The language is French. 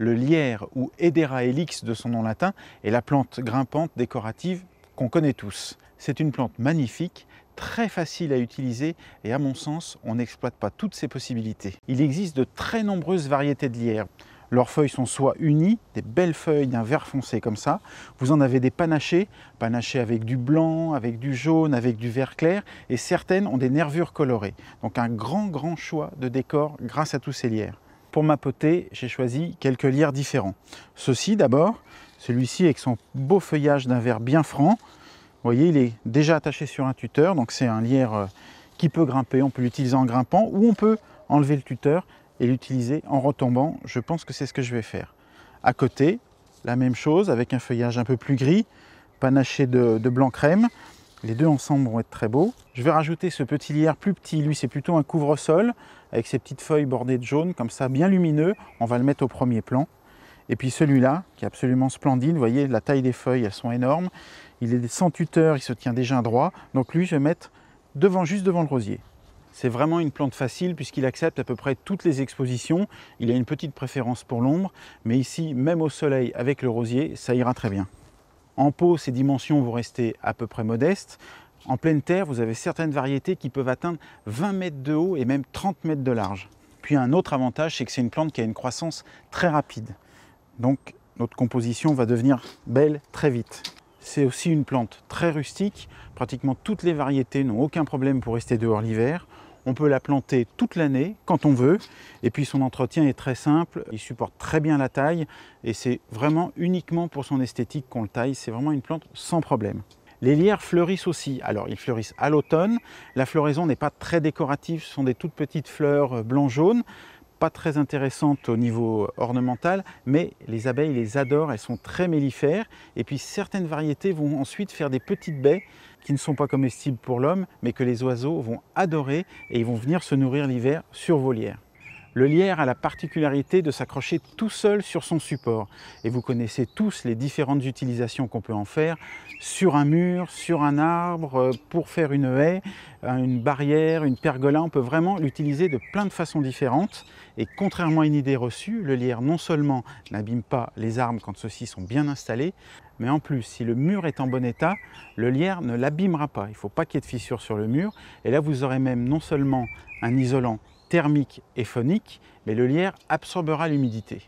Le lierre, ou Hedera helix de son nom latin, est la plante grimpante décorative qu'on connaît tous. C'est une plante magnifique, très facile à utiliser et à mon sens, on n'exploite pas toutes ses possibilités. Il existe de très nombreuses variétés de lierre. Leurs feuilles sont soit unies, des belles feuilles d'un vert foncé comme ça. Vous en avez des panachées avec du blanc, avec du jaune, avec du vert clair, et certaines ont des nervures colorées. Donc un grand choix de décor grâce à tous ces lierres. Pour ma potée, j'ai choisi quelques lierres différents. Ceci d'abord, celui-ci avec son beau feuillage d'un vert bien franc. Vous voyez, il est déjà attaché sur un tuteur, donc c'est un lierre qui peut grimper. On peut l'utiliser en grimpant ou on peut enlever le tuteur et l'utiliser en retombant. Je pense que c'est ce que je vais faire. À côté, la même chose avec un feuillage un peu plus gris, panaché de blanc crème. Les deux ensemble vont être très beaux. Je vais rajouter ce petit lierre plus petit. Lui, c'est plutôt un couvre-sol avec ses petites feuilles bordées de jaune, comme ça, bien lumineux. On va le mettre au premier plan. Et puis celui-là, qui est absolument splendide. Vous voyez, la taille des feuilles, elles sont énormes. Il est sans tuteur, il se tient déjà droit. Donc lui, je vais mettre juste devant le rosier. C'est vraiment une plante facile puisqu'il accepte à peu près toutes les expositions. Il a une petite préférence pour l'ombre, mais ici, même au soleil avec le rosier, ça ira très bien. En pot, ces dimensions vont rester à peu près modestes. En pleine terre, vous avez certaines variétés qui peuvent atteindre 20 mètres de haut et même 30 mètres de large. Puis un autre avantage, c'est que c'est une plante qui a une croissance très rapide. Donc notre composition va devenir belle très vite. C'est aussi une plante très rustique. Pratiquement toutes les variétés n'ont aucun problème pour rester dehors l'hiver. On peut la planter toute l'année, quand on veut. Et puis son entretien est très simple. Il supporte très bien la taille. Et c'est vraiment uniquement pour son esthétique qu'on le taille. C'est vraiment une plante sans problème. Les lierres fleurissent aussi. Alors, ils fleurissent à l'automne. La floraison n'est pas très décorative. Ce sont des toutes petites fleurs blanc-jaune. Pas très intéressantes au niveau ornemental, mais les abeilles les adorent, elles sont très mellifères. Et puis certaines variétés vont ensuite faire des petites baies qui ne sont pas comestibles pour l'homme, mais que les oiseaux vont adorer et ils vont venir se nourrir l'hiver sur vos lierres. Le lierre a la particularité de s'accrocher tout seul sur son support. Et vous connaissez tous les différentes utilisations qu'on peut en faire sur un mur, sur un arbre, pour faire une haie, une barrière, une pergola. On peut vraiment l'utiliser de plein de façons différentes. Et contrairement à une idée reçue, le lierre non seulement n'abîme pas les arbres quand ceux-ci sont bien installés, mais en plus, si le mur est en bon état, le lierre ne l'abîmera pas. Il ne faut pas qu'il y ait de fissures sur le mur. Et là, vous aurez même non seulement un isolant thermique et phonique, mais le lierre absorbera l'humidité.